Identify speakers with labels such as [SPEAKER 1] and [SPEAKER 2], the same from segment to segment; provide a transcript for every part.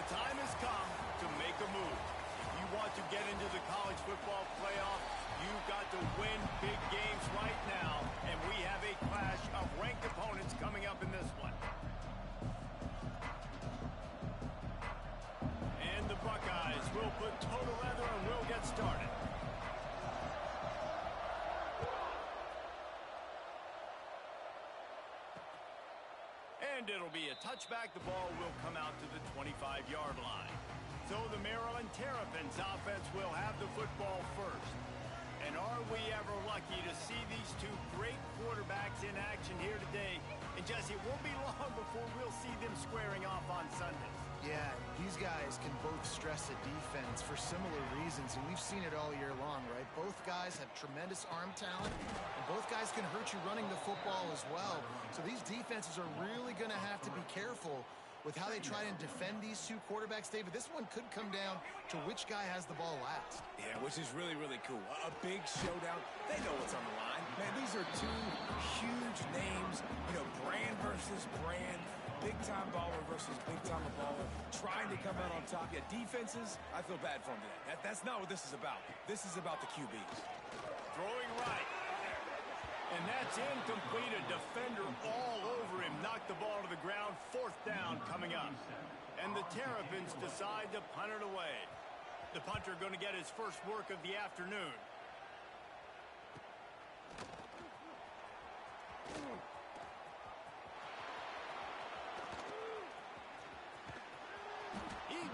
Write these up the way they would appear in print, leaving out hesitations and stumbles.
[SPEAKER 1] time has come to make a move. If you want to get into the college football playoff, you've got to win big games right now, and we have a clash of ranked opponents coming up in this one. And the Buckeyes will put toe to leather and will get started. And it'll be a touchback. The ball will come out to the 25-yard line. So the Maryland Terrapins offense will have the football first. And are we ever lucky to see these two great quarterbacks in action here today? And Jesse, it won't be long before we'll see them squaring off on Sundays.
[SPEAKER 2] Yeah, these guys can both stress a defense for similar reasons, and we've seen it all year long, right? Both guys have tremendous arm talent, and both guys can hurt you running the football as well. So these defenses are really going to have to be careful with how they try and defend these two quarterbacks. David, this one could come down to which guy has the ball last.
[SPEAKER 3] Yeah, which is really, really cool. A big showdown. They know what's on the line. Man, these are two huge names, brand versus brand. Big-time baller versus big-time baller, trying to come out on top. Yeah, defenses, I feel bad for them today. That's not what this is about. This is about the QBs.
[SPEAKER 1] Throwing right. And that's incomplete. A defender all over him. Knocked the ball to the ground. 4th down coming up. And the Terrapins decide to punt it away. The punter going to get his first work of the afternoon.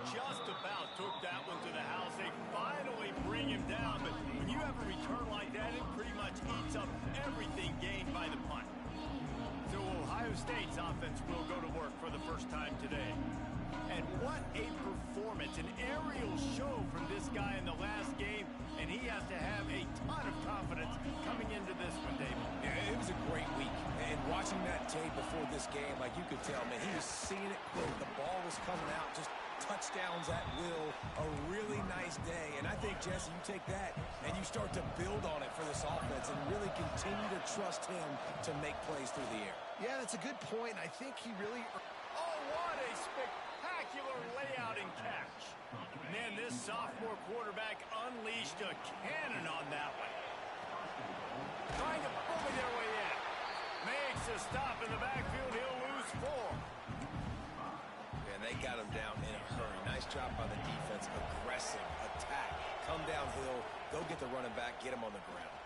[SPEAKER 1] Just about took that one to the house. They finally bring him down, but when you have a return like that, it pretty much eats up everything gained by the punt. So Ohio State's offense will go to work for the first time today. And what a performance, an aerial show from this guy in the last game, and he has to have a ton of confidence coming into this one, David.
[SPEAKER 3] Yeah, it was a great week, and watching that tape before this game, like you could tell, man, he was seeing it quick. The ball was coming out, just touchdowns at will, a really nice day. And I think, Jesse, you take that and you start to build on it for this offense and really continue to trust him to make plays through the air.
[SPEAKER 2] Yeah, that's a good point. I think he really...
[SPEAKER 1] Oh, what a spectacular layout and catch. Man, this sophomore quarterback unleashed a cannon on that one. Trying to bully their way in. Makes a stop in the backfield. He'll lose 4.
[SPEAKER 3] They got him down in a hurry. Nice job by the defense. Aggressive attack. Come downhill. Go get the running back. Get him on the ground.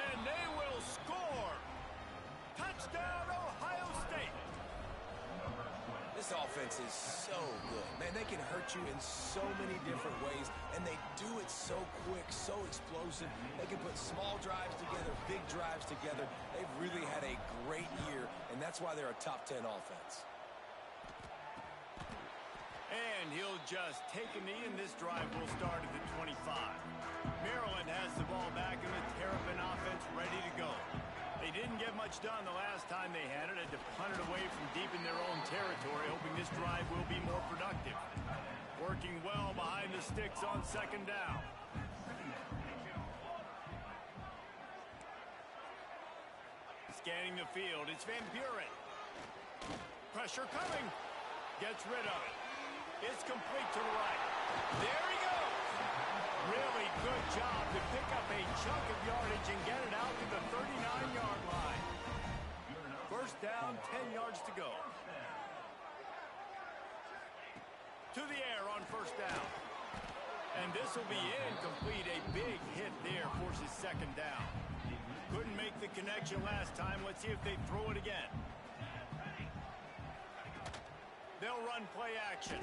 [SPEAKER 1] And they will score. Touchdown, Ohio State.
[SPEAKER 3] This offense is so good. Man, they can hurt you in so many different ways, and they do it so quick, so explosive. They can put small drives together, big drives together. They've really had a great year, and that's why they're a top 10 offense.
[SPEAKER 1] And he'll just take a knee, and this drive will start at the 25. Maryland has the ball back, and the Terrapin offense ready to go. They didn't get much done the last time they had it. Had to punt it away from deep in their own territory, hoping this drive will be more productive. Working well behind the sticks on 2nd down. Scanning the field, it's Van Buren. Pressure coming. Gets rid of it. It's complete to the right. There he goes. Really good job to pick up a chunk of yardage and get it out to the 39-yard line. First down, 10 yards to go. To the air on 1st down. And this will be incomplete. A big hit there forces 2nd down. Couldn't make the connection last time. Let's see if they throw it again. They'll run play action.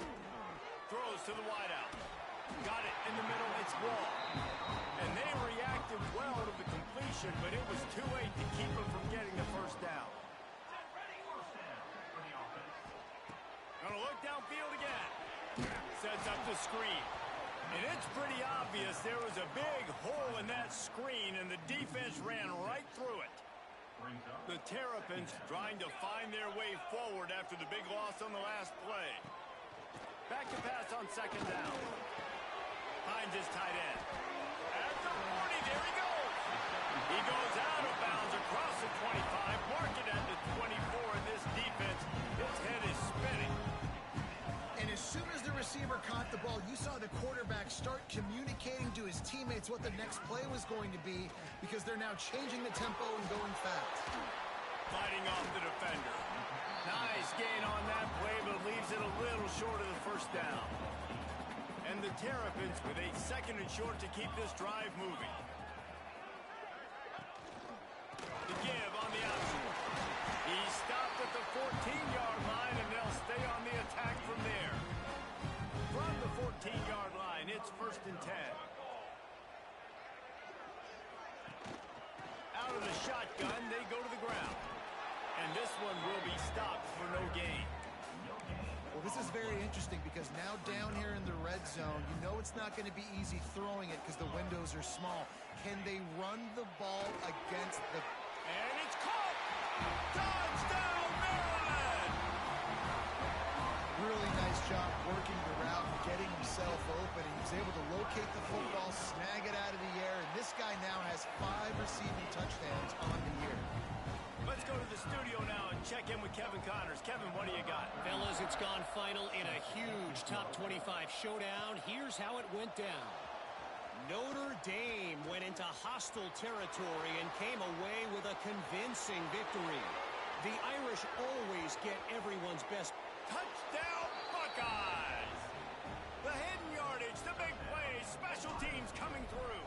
[SPEAKER 1] Throws to the wideout. Got it in the middle. It's Wall. And they reacted well to the completion, but it was too late to keep them from getting the 1st down. Gonna look downfield again. Sets up the screen. And it's pretty obvious there was a big hole in that screen, and the defense ran right through it. The Terrapins trying to find their way forward after the big loss on the last play. Back to pass on 2nd down. Hines is tight end. At the 40, there he goes. He goes out of bounds across the 25. Mark it at the 24, and this defense, its head is spinning.
[SPEAKER 2] And as soon as the receiver caught the ball, you saw the quarterback start communicating to his teammates what the next play was going to be because they're now changing the tempo and going fast.
[SPEAKER 1] Fighting off the defender. Nice gain on that play, but leaves it a little short of the first down. And the Terrapins with a 2nd and short to keep this drive moving. The give on the option. He stopped at the 14-yard line, and they'll stay on the attack from there. From the 14-yard line, it's 1st and 10. Out of the shotgun, they go to the ground. And this one will be stopped for no gain.
[SPEAKER 2] Well, this is very interesting because now down here in the red zone, you know it's not going to be easy throwing it because the windows are small. Can they run the ball against the...
[SPEAKER 1] And it's caught! Touchdown, Maryland!
[SPEAKER 2] Really nice job working the route and getting himself open. He was able to locate the football, snag it out of the air, and this guy now has 5 receiving touchdowns on the year.
[SPEAKER 1] Let's go to the studio now and check in with Kevin Connors. Kevin, what do you got?
[SPEAKER 4] Fellas, it's gone final in a huge top 25 showdown. Here's how it went down. Notre Dame went into hostile territory and came away with a convincing victory. The Irish always get everyone's best.
[SPEAKER 1] Touchdown, Buckeyes! The hidden yardage, the big plays, special teams coming through.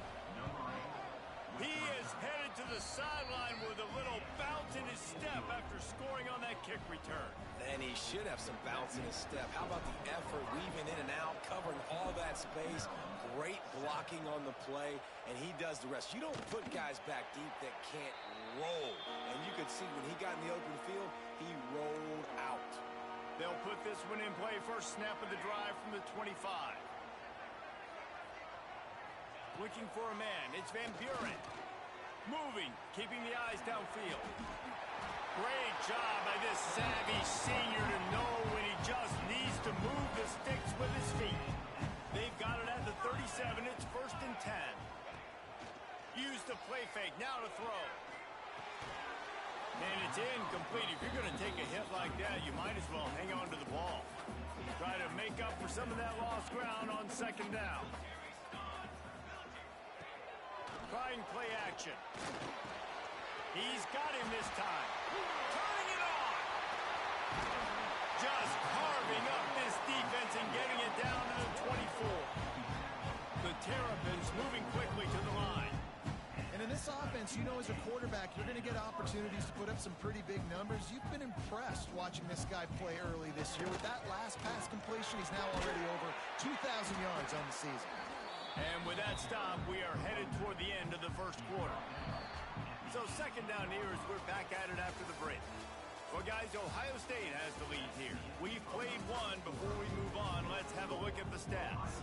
[SPEAKER 1] He is headed to the sideline with a little bounce in his step after scoring on that kick return.
[SPEAKER 3] And he should have some bounce in his step. How about the effort, weaving in and out, covering all that space. Great blocking on the play, and he does the rest. You don't put guys back deep that can't roll. And you could see when he got in the open field, he rolled out.
[SPEAKER 1] They'll put this one in play. First snap of the drive from the 25. Looking for a man. It's Van Buren. Moving, keeping the eyes downfield. Great job by this savvy senior to know when he just needs to move the sticks with his feet. They've got it at the 37. It's 1st and 10. Use the play fake. Now to throw. And it's incomplete. If you're going to take a hit like that, you might as well hang on to the ball. Try to make up for some of that lost ground on 2nd down. Trying play action. He's got him this time. Turning it on. Just carving up this defense and getting it down to the 24. The Terrapins moving quickly to the line.
[SPEAKER 2] And in this offense, you know as a quarterback, you're going to get opportunities to put up some pretty big numbers. You've been impressed watching this guy play early this year. With that last pass completion, he's now already over 2,000 yards on the season.
[SPEAKER 1] And with that stop, we are headed toward the end of the 1st quarter. So 2nd down here as we're back at it after the break. Well, guys, Ohio State has the lead here. We've played one. Before we move on, let's have a look at the stats.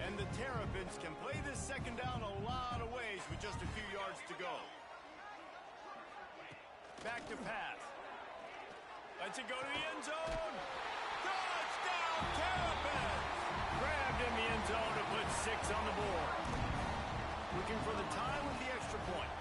[SPEAKER 1] And the Terrapins can play this 2nd down a lot of ways with just a few yards to go. Back to pass. Lets it go to the end zone. Touchdown, Terrapins! Grabbed in the end zone to put 6 on the board. Looking for the time with the extra point.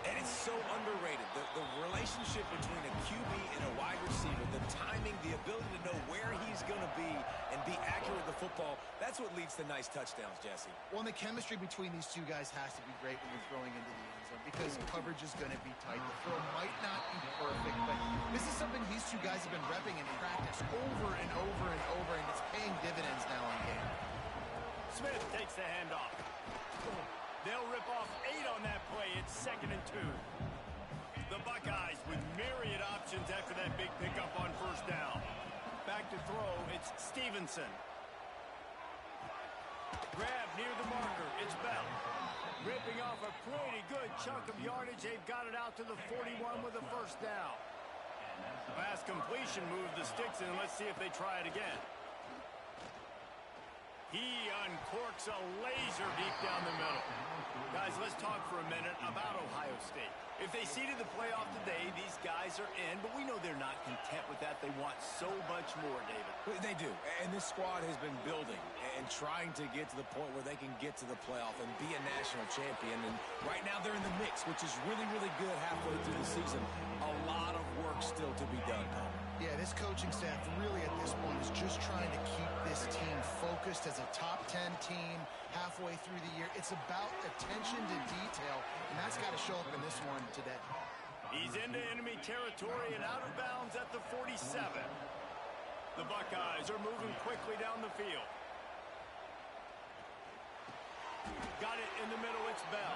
[SPEAKER 3] And it's so underrated. The relationship between a QB and a wide receiver, the timing, the ability to know where he's going to be and be accurate with the football, that's what leads to nice touchdowns, Jesse.
[SPEAKER 2] Well, and the chemistry between these two guys has to be great when you're throwing into the end zone because coverage is going to be tight. The throw might not be perfect, but this is something these two guys have been repping in practice over and over and over, and it's paying dividends now in game.
[SPEAKER 1] Smith takes the handoff. They'll rip off 8 on that play. It's 2nd and 2. The Buckeyes with myriad options after that big pickup on 1st down. Back to throw, it's Stevenson. Grab near the marker, it's Bell. Ripping off a pretty good chunk of yardage. They've got it out to the 41 with a 1st down. Last completion moved the sticks in. Let's see if they try it again. He uncorks a laser deep down the middle. Guys, let's talk for a minute about Ohio State. If they seeded the playoff today, these guys are in, but we know they're not content with that. They want so much more, David.
[SPEAKER 3] They do, and this squad has been building and trying to get to the point where they can get to the playoff and be a national champion. And right now they're in the mix, which is really, really good halfway through the season. A lot of work still to be done, Tom.
[SPEAKER 2] Yeah, this coaching staff really at this point is just trying to keep this team focused as a top 10 team halfway through the year. It's about attention to detail, and that's got to show up in this one today.
[SPEAKER 1] He's into enemy territory and out of bounds at the 47. The Buckeyes are moving quickly down the field. Got it in the middle, it's Bell.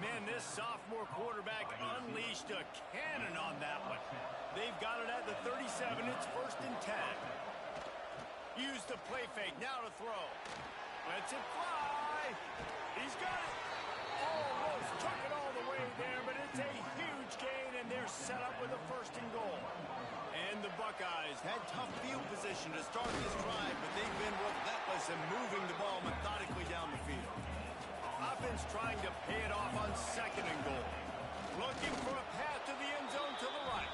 [SPEAKER 1] Man, this sophomore quarterback unleashed a cannon on that one. They've got it at the 37, it's 1st and 10. Use the play fake, now to throw. Lets it fly. He's got it. Almost took it all the way there, but it's a huge gain, and they're set up with a 1st and goal. And the Buckeyes had tough field position to start this drive, but they've been relentless in moving the ball methodically down the field. Offense trying to pay it off on 2nd and goal. Looking for a path to the end zone to the right.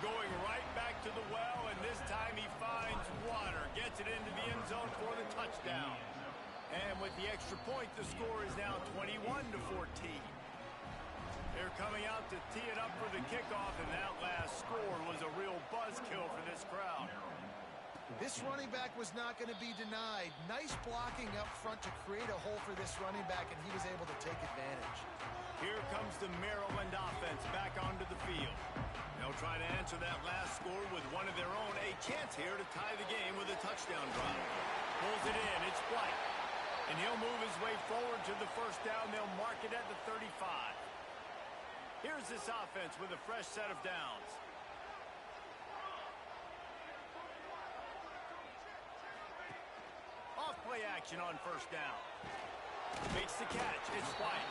[SPEAKER 1] Going right back to the well, and this time he finds water. Gets it into the end zone for the touchdown. And with the extra point, the score is now 21-14. They're coming out to tee it up for the kickoff, and that last score was a real buzzkill for this crowd.
[SPEAKER 2] This running back was not going to be denied. Nice blocking up front to create a hole for this running back, and he was able to take advantage.
[SPEAKER 1] Here comes the Maryland offense back onto the field. They'll try to answer that last score with one of their own. A chance here to tie the game with a touchdown drive. Pulls it in. It's White. And he'll move his way forward to the 1st down. They'll mark it at the 35. Here's this offense with a fresh set of downs. Off-play action on 1st down. Makes the catch. It's White.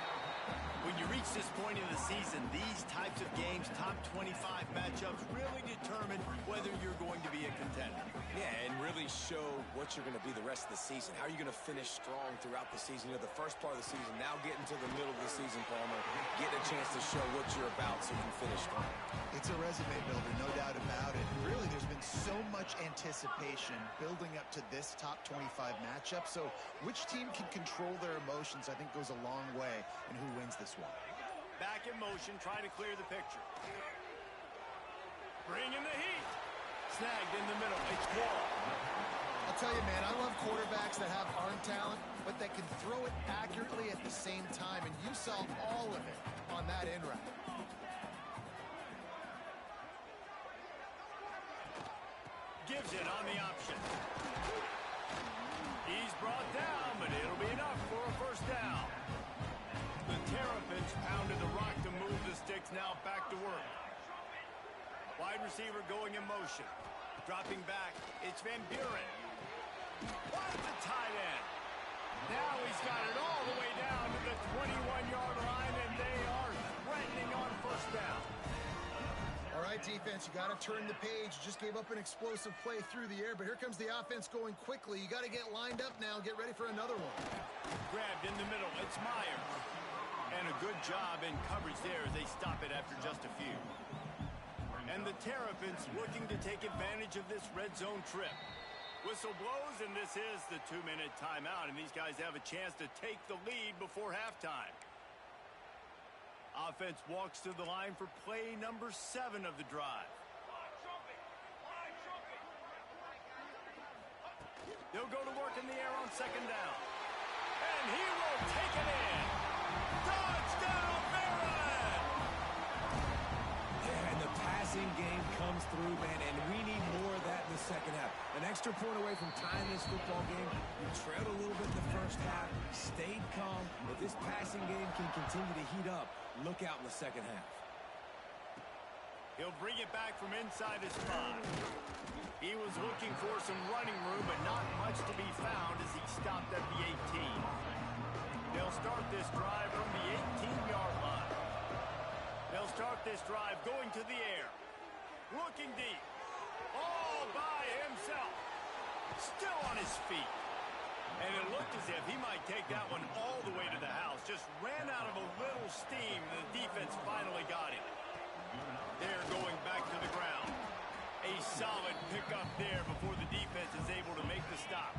[SPEAKER 1] When you reach this point in the season, these types of games, top 25 matchups, really determine whether you're going to be a contender.
[SPEAKER 3] Yeah, and really show what you're going to be the rest of the season. How are you going to finish strong throughout the season? You know, the first part of the season, now getting to the middle of the season, Palmer, getting a chance to show what you're about so you can finish strong.
[SPEAKER 2] It's a resume builder, no doubt about it. Really, there's been so much anticipation building up to this top 25 matchup. So which team can control their emotions, I think, goes a long way in who wins this one.
[SPEAKER 1] Back in motion, trying to clear the picture. Bringing the heat. Snagged in the middle. It's Wall.
[SPEAKER 2] I'll tell you, man, I love quarterbacks that have arm talent, but that can throw it accurately at the same time, and you saw all of it on that in route.
[SPEAKER 1] Gives it on the option. He's brought down, but it'll be enough for a 1st down. The Terrapins pounded the rock to move the sticks, now back to work. Wide receiver going in motion. Dropping back, it's Van Buren. Wide to tight end. Now he's got it all the way down to the 21-yard line, and they are threatening on 1st down.
[SPEAKER 2] All right, defense, you got to turn the page. Just gave up an explosive play through the air, but here comes the offense going quickly. You got to get lined up now, get ready for another one.
[SPEAKER 1] Grabbed in the middle, it's Myers. And a good job in coverage there as they stop it after just a few. And the Terrapins looking to take advantage of this red zone trip. Whistle blows, and this is the 2-minute timeout, and these guys have a chance to take the lead before halftime. Offense walks to the line for play number 7 of the drive. They'll go to work in the air on 2nd down. And he will take it in. Touchdown, Maryland!
[SPEAKER 3] Yeah, and the passing game comes through, man, and we need more of that in the 2nd half. An extra point away from tying this football game. You trailed a little bit in the 1st half, stayed calm. If this passing game can continue to heat up, look out in the 2nd half.
[SPEAKER 1] He'll bring it back from inside his 5. He was looking for some running room, but not much to be found as he stopped at the 18. They'll start this drive from the 18-yard line. They'll start this drive going to the air. Looking deep. All by himself. Still on his feet. And it looked as if he might take that one all the way to the house. Just ran out of a little steam, and the defense finally got him. They're going back to the ground. A solid pickup there before the defense is able to make the stop.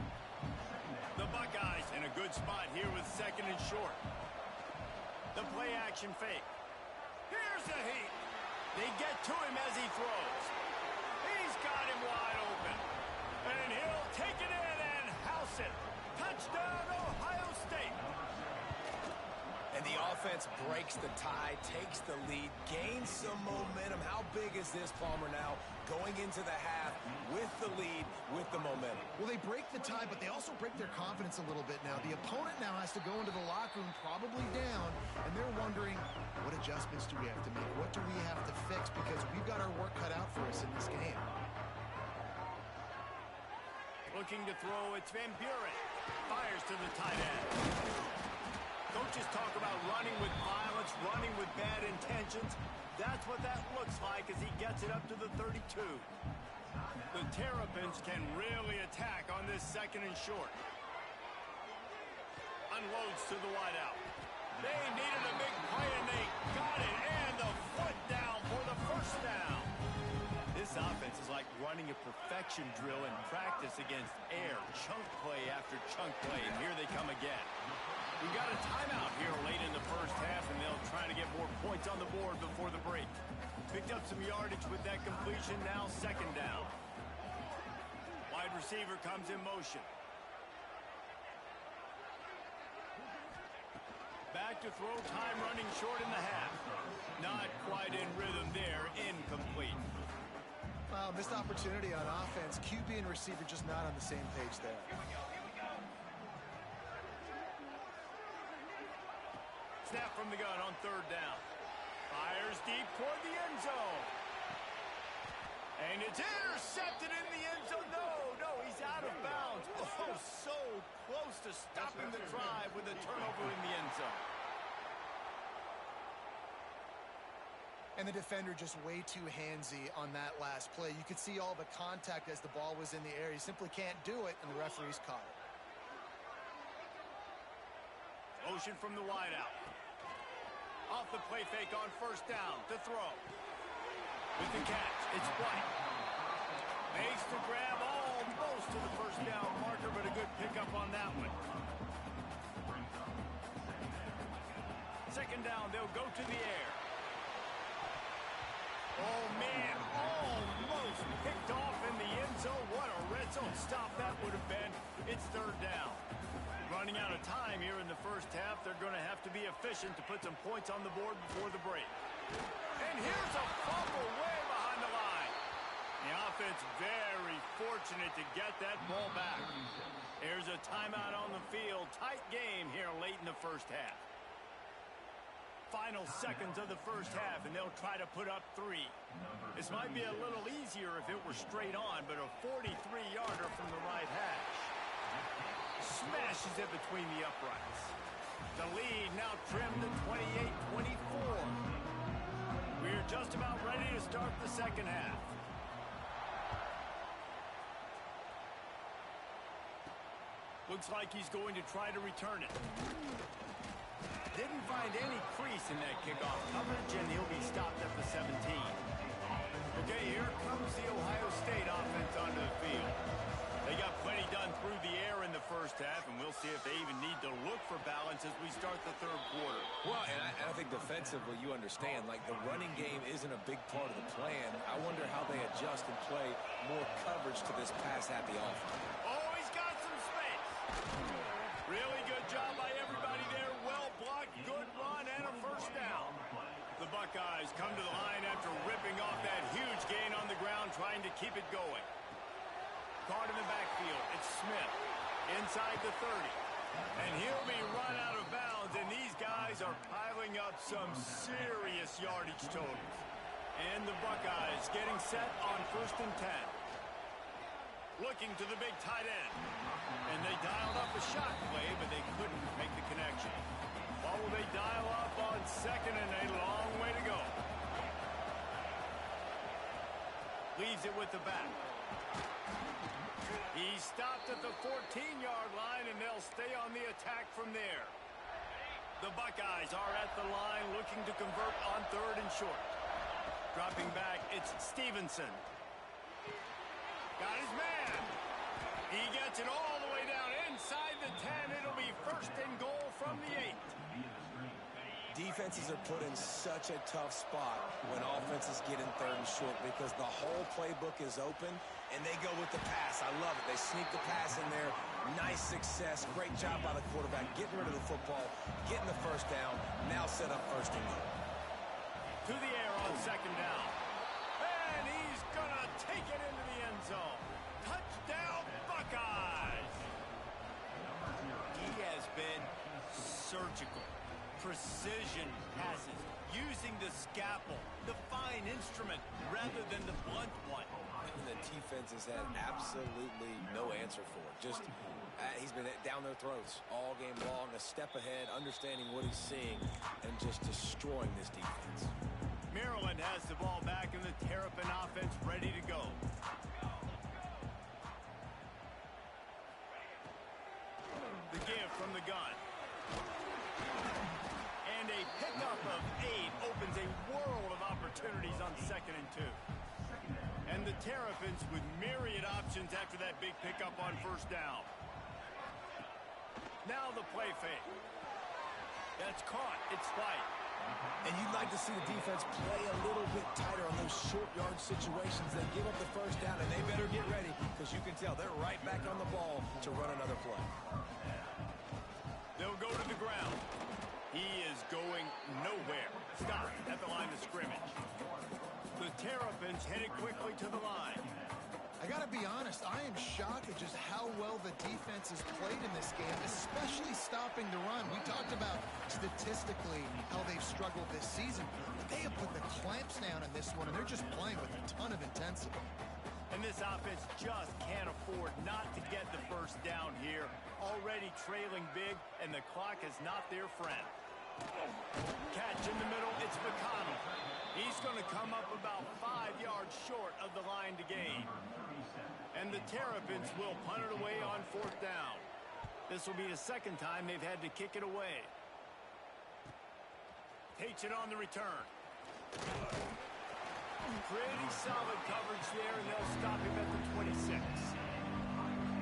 [SPEAKER 1] The Buckeyes in a good spot here with 2nd and short. The play action fake. Here's the heat. They get to him as he throws. He's got him wide open. And he'll take it in and house it. Touchdown, Ohio State.
[SPEAKER 3] And the offense breaks the tie, takes the lead, gains some momentum. How big is this, Palmer, now going into the half with the lead, with the momentum?
[SPEAKER 2] Well, they break the tie, but they also break their confidence a little bit now. The opponent now has to go into the locker room probably down, and they're wondering, what adjustments do we have to make? What do we have to fix? Because we've got our work cut out for us in this game.
[SPEAKER 1] Looking to throw, it's Van Buren. Fires to the tight end. Coaches talk about running with violence, running with bad intentions. That's what that looks like as he gets it up to the 32. The Terrapins can really attack on this second and short. Unloads to the wideout. They needed a big play, and they got it. And the foot down for the first down. This offense is like running a perfection drill in practice against air. Chunk play after chunk play, and here they come again. We got a timeout here late in the first half, and they'll try to get more points on the board before the break. Picked up some yardage with that completion, now second down. Wide receiver comes in motion. Back to throw, time running short in the half. Not quite in rhythm there, incomplete.
[SPEAKER 2] Missed opportunity on offense. QB and receiver just not on the same page there.
[SPEAKER 1] Snap from the gun on third down. Fires deep toward the end zone. And it's intercepted in the end zone. No, he's out of bounds. Oh, so close to stopping the drive with a turnover in the end zone.
[SPEAKER 2] And the defender just way too handsy on that last play. You could see all the contact as the ball was in the air. He simply can't do it, and the referee's caught it.
[SPEAKER 1] Motion from the wideout. Off the play fake on first down to throw. With the catch, it's White. Makes the grab almost to the first down marker, but a good pickup on that one. Second down, they'll go to the air. Oh, man, almost picked off in the end zone. What a red zone stop that would have been. It's third down. Running out of time here in the first half. They're going to have to be efficient to put some points on the board before the break. And here's a fumble way behind the line. The offense very fortunate to get that ball back. Here's a timeout on the field. Tight game here late in the first half. Final seconds of the first half, and they'll try to put up 3. This might be a little easier if it were straight on, but a 43-yarder from the right hash. Smashes it between the uprights. The lead now trimmed to 28-24. We're just about ready to start the second half. Looks like he's going to try to return it. Didn't find any crease in that kickoff coverage, and he'll be stopped at the 17. Okay, here comes the Ohio State offense onto the field. They got plenty done through the air in the first half, and we'll see if they even need to look for balance as we start the third quarter.
[SPEAKER 3] Well, and I think defensively, you understand, like the running game isn't a big part of the plan. I wonder how they adjust and play more coverage to this pass-happy offense.
[SPEAKER 1] Oh, he's got some space. Really good job by everybody there. Well blocked, good run, and a first down. The Buckeyes come to the line after ripping off that huge gain on the ground, trying to keep it going. Caught in the backfield, it's Smith, inside the 30. And he'll be run out of bounds, and these guys are piling up some serious yardage totals. And the Buckeyes getting set on 1st and 10. Looking to the big tight end. And they dialed up a shot play, but they couldn't make the connection. What will they dial up on second, and a long way to go. Leaves it with the back. He stopped at the 14-yard line, and they'll stay on the attack from there. The Buckeyes are at the line looking to convert on 3rd and short. Dropping back, it's Stevenson. Got his man. He gets it all the way down inside the 10. It'll be 1st and goal from the 8.
[SPEAKER 3] Defenses are put in such a tough spot when offenses get in third and short because the whole playbook is open, and they go with the pass. I love it. They sneak the pass in there. Nice success. Great job by the quarterback getting rid of the football, getting the first down, now set up first and goal.
[SPEAKER 1] To the air on second down. And he's going to take it into the end zone. Touchdown, Buckeyes! He has been surgical. Precision passes, using the scalpel, the fine instrument, rather than the blunt one.
[SPEAKER 3] And the defense has had absolutely no answer for it. Just, he's been down their throats all game long, a step ahead, understanding what he's seeing, and just destroying this defense.
[SPEAKER 1] Maryland has the ball back in the Terrapin offense ready to go. The give from the gun. And a pickup of 8 opens a world of opportunities on 2nd and 2. And the Terrapins with myriad options after that big pickup on first down. Now the play fake. That's caught. It's Spike.
[SPEAKER 3] And you'd like to see the defense play a little bit tighter on those short yard situations. They give up the first down, and they better get ready because you can tell they're right back on the ball to run another play.
[SPEAKER 1] They'll go to the ground. He is going nowhere. Stopped at the line of scrimmage. The Terrapins headed quickly to the line.
[SPEAKER 2] I got to be honest, I am shocked at just how well the defense has played in this game, especially stopping the run. We talked about statistically how they've struggled this season, but they have put the clamps down in this one, and they're just playing with a ton of intensity.
[SPEAKER 1] And this offense just can't afford not to get the first down here. Already trailing big, and the clock is not their friend. Catch in the middle, it's McConnell. He's going to come up about 5 yards short of the line to gain. And the Terrapins will punt it away on 4th down. This will be the second time they've had to kick it away. Takes it on the return. Pretty solid coverage there, and they'll stop him at the 26.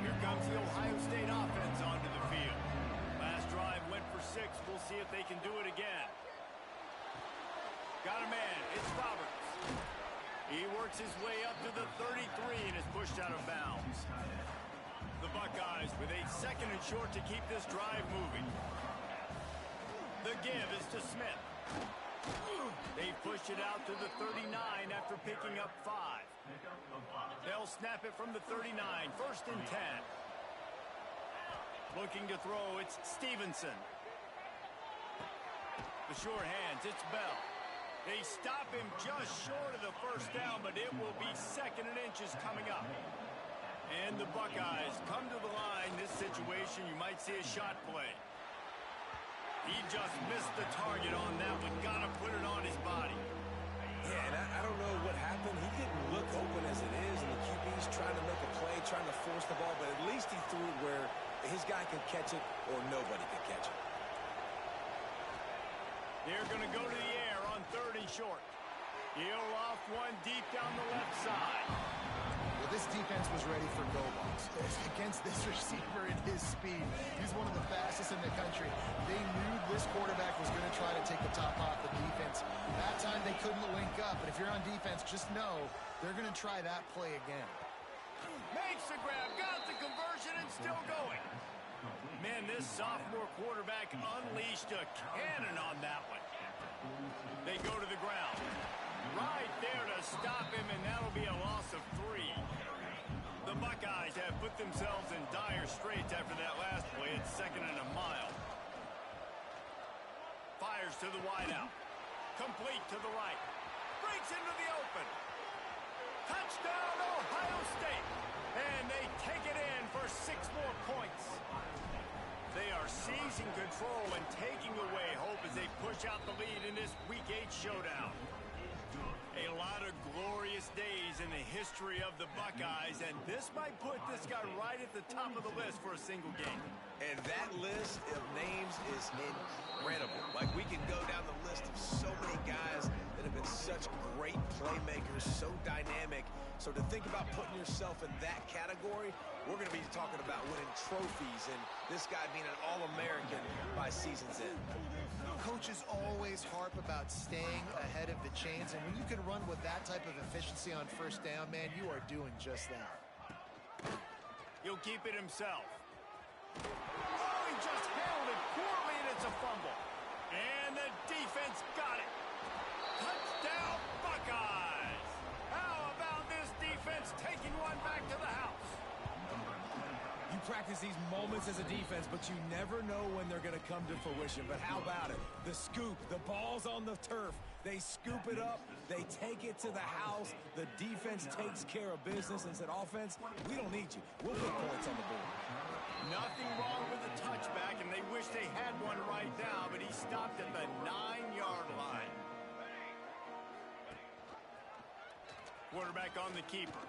[SPEAKER 1] Here comes the Ohio State offense onto the field. Last drive went for 6. We'll see if they can do it again. Got a man. It's Roberts. He works his way up to the 33 and is pushed out of bounds. The Buckeyes with a 2nd and short to keep this drive moving. The give is to Smith. They push it out to the 39 after picking up 5. They'll snap it from the 39. 1st and 10. Looking to throw, it's Stevenson. The short hands, it's Bell. They stop him just short of the first down, but it will be 2nd and inches coming up. And the Buckeyes come to the line. This situation, you might see a shot play. He just missed the target on that one. Got to put it on his body.
[SPEAKER 3] Yeah, and I don't know what happened. He didn't look open as it is, and the QB's trying to make a play, trying to force the ball, but at least he threw it where his guy could catch it or nobody could catch it.
[SPEAKER 1] They're going to go to the air on 3rd and short. He'll off one deep down the left side.
[SPEAKER 2] Well, this defense was ready for go balls. Against this receiver at his speed, he's one of the fastest in the country. They knew this quarterback was going to try to take the top off the defense. That time they couldn't link up, but if you're on defense, just know they're going to try that play again.
[SPEAKER 1] Makes the grab, got the conversion, and still going. Man, this sophomore quarterback unleashed a cannon on that one. They go to the ground. Right there to stop him, and that'll be a loss of 3. The Buckeyes have put themselves in dire straits after that last play. It's 2nd and a mile. Fires to the wideout. Complete to the right. Breaks into the open. Touchdown, Ohio State. And they take it in for 6 more points. They are seizing control and taking away hope as they push out the lead in this Week 8 showdown. A lot of glorious days in the history of the Buckeyes, and this might put this guy right at the top of the list for a single game.
[SPEAKER 3] And that list of names is incredible. Like, we can go down the list of so many guys that have been such great playmakers, so dynamic. So to think about putting yourself in that category we're going to be talking about winning trophies and this guy being an All-American by season's end.
[SPEAKER 2] Coaches always harp about staying ahead of the chains, and when you can run with that type of efficiency on first down, man, you are doing just that.
[SPEAKER 1] He'll keep it himself. Oh, he just handled it poorly, and it's a fumble. And the defense got it. Touchdown, Buckeyes! How about this defense taking one back to the house?
[SPEAKER 3] You practice these moments as a defense, but you never know when they're going to come to fruition. But how about it? The scoop, the ball's on the turf. They scoop it up. They take it to the house. The defense takes care of business and said, offense, we don't need you. We'll put points on the board.
[SPEAKER 1] Nothing wrong with the touchback, and they wish they had one right now, but he stopped at the 9-yard line. Quarterback on the keeper.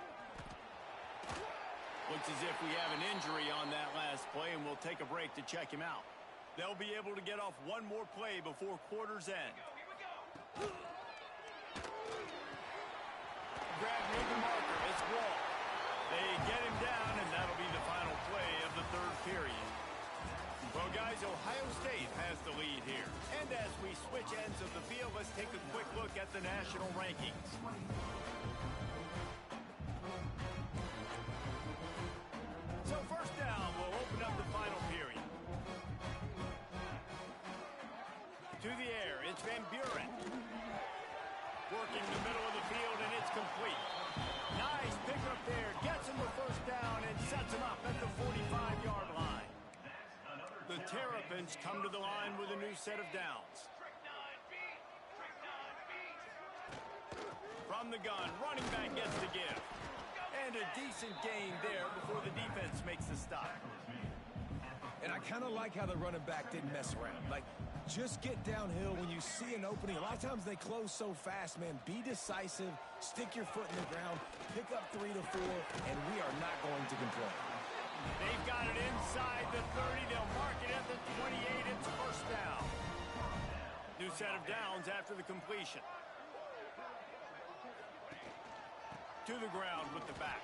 [SPEAKER 1] Looks as if we have an injury on that last play, and we'll take a break to check him out. They'll be able to get off one more play before quarter's end. Grab near the marker. It's Wall. They get him down, and that'll be the final play of the third period. Well, guys, Ohio State has the lead here. And as we switch ends of the field, let's take a quick look at the national rankings. So first down, we'll open up the final period. To the air, it's Van Buren. Working the middle of the field, and it's complete. Nice pickup there. Gets him the first down and sets him up at the 45-yard line. The Terrapins come to the line with a new set of downs. From the gun, running back gets the give. And a decent gain there before the defense makes the stop.
[SPEAKER 3] And I kind of like how the running back didn't mess around. Like, just get downhill when you see an opening. A lot of times they close so fast, man. Be decisive, stick your foot in the ground, pick up 3 to 4, and we are not going to complain.
[SPEAKER 1] They've got it inside the 30. They'll mark it at the 28. It's first down. New set of downs after the completion. To the ground with the back.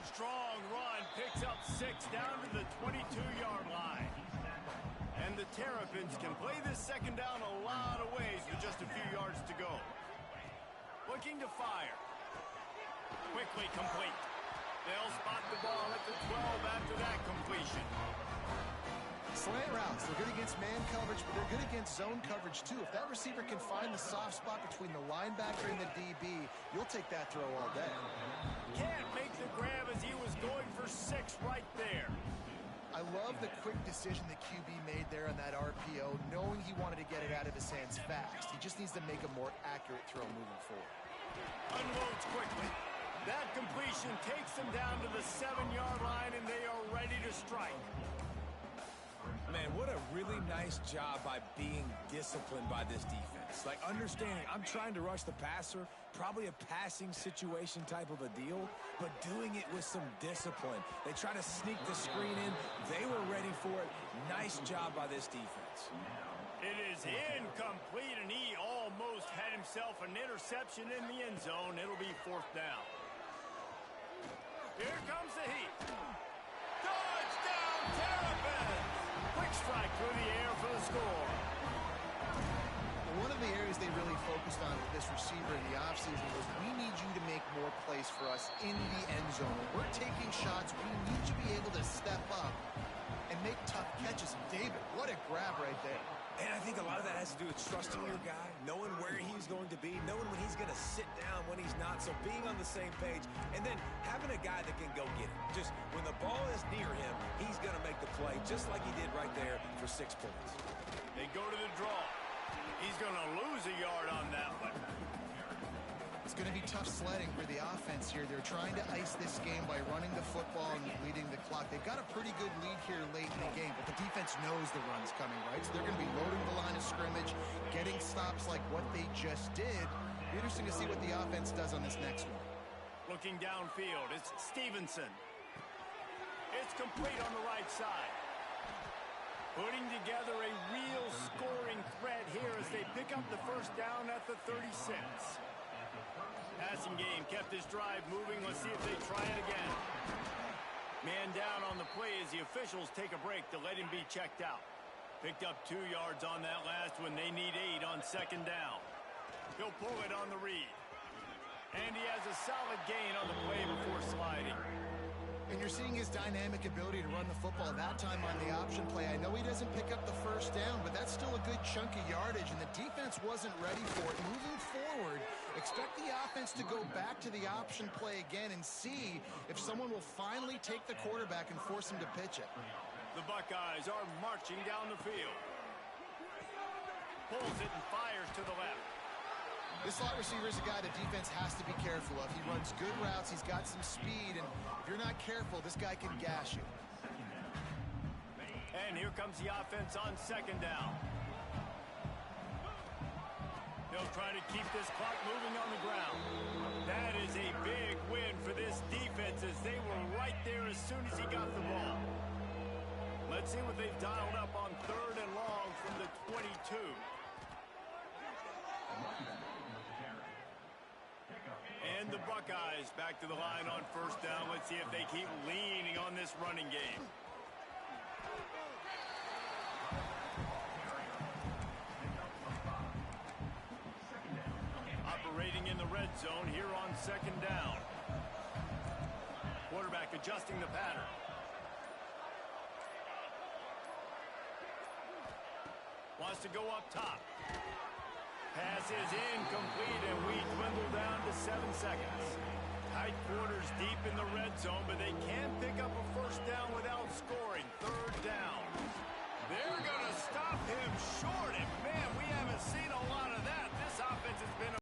[SPEAKER 1] Strong run, picks up 6 down to the 22-yard line. And the Terrapins can play this second down a lot of ways with just a few yards to go. Looking to fire. Quickly complete. They'll spot the ball at the 12 after that completion.
[SPEAKER 2] Slant routes, they're good against man coverage, but they're good against zone coverage too. If that receiver can find the soft spot between the linebacker and the DB, you'll take that throw all day.
[SPEAKER 1] Can't make the grab as he was going for 6 right there.
[SPEAKER 2] I love the quick decision the QB made there on that RPO, knowing he wanted to get it out of his hands fast. He just needs to make a more accurate throw moving forward.
[SPEAKER 1] Unloads quickly. That completion takes them down to the 7-yard line, and they are ready to strike.
[SPEAKER 3] Man, what a really nice job by being disciplined by this defense. Like, understanding I'm trying to rush the passer, probably a passing situation type of a deal, but doing it with some discipline. They try to sneak the screen in. They were ready for it. Nice job by this defense.
[SPEAKER 1] It is incomplete, and he almost had himself an interception in the end zone. It'll be fourth down. Here comes the heat. Touchdown, Terrapins! Quick strike through the air for the score.
[SPEAKER 2] One of the areas they really focused on with this receiver in the offseason was, we need you to make more plays for us in the end zone. When we're taking shots, we need you to be able to step up and make tough catches. And David, what a grab right there.
[SPEAKER 3] And I think a lot of that has to do with trusting your guy, knowing where he's going to be, knowing when he's going to sit down, when he's not. So being on the same page, and then having a guy that can go get it. Just when the ball is near him, he's going to make the play, just like he did right there for 6 points.
[SPEAKER 1] They go to the draw. He's going to lose a yard on that one.
[SPEAKER 2] It's going to be tough sledding for the offense here. They're trying to ice this game by running the football and leading the clock. They've got a pretty good lead here late in the game, but the defense knows the run's coming, right? So they're going to be loading the line of scrimmage, getting stops like what they just did. Be interesting to see what the offense does on this next one.
[SPEAKER 1] Looking downfield, it's Stevenson. It's complete on the right side. Putting together a real scoring threat here as they pick up the first down at the 36. Passing game kept this drive moving. Let's see if they try it again. Man down on the play as the officials take a break to let him be checked out. Picked up 2 yards on that last one. They need 8 on second down. He'll pull it on the read. And he has a solid gain on the play before sliding.
[SPEAKER 2] And you're seeing his dynamic ability to run the football that time on the option play. I know he doesn't pick up the first down, but that's still a good chunk of yardage, and the defense wasn't ready for it. Moving forward, expect the offense to go back to the option play again and see if someone will finally take the quarterback and force him to pitch it.
[SPEAKER 1] The Buckeyes are marching down the field. Pulls it and fires to the left.
[SPEAKER 2] This slot receiver is a guy the defense has to be careful of. He runs good routes, he's got some speed, and if you're not careful, this guy can gash you.
[SPEAKER 1] And here comes the offense on second down. They'll try to keep this clock moving on the ground. That is a big win for this defense as they were right there as soon as he got the ball. Let's see what they've dialed up on third and long from the 22. And the Buckeyes back to the line on first down. Let's see if they keep leaning on this running game. Operating in the red zone here on second down. Quarterback adjusting the pattern. Wants to go up top. Pass is incomplete, and we dwindle down to 7 seconds. Tight quarters deep in the red zone, but they can pick up a first down without scoring. Third down. They're going to stop him short, and man, we haven't seen a lot of that. This offense has been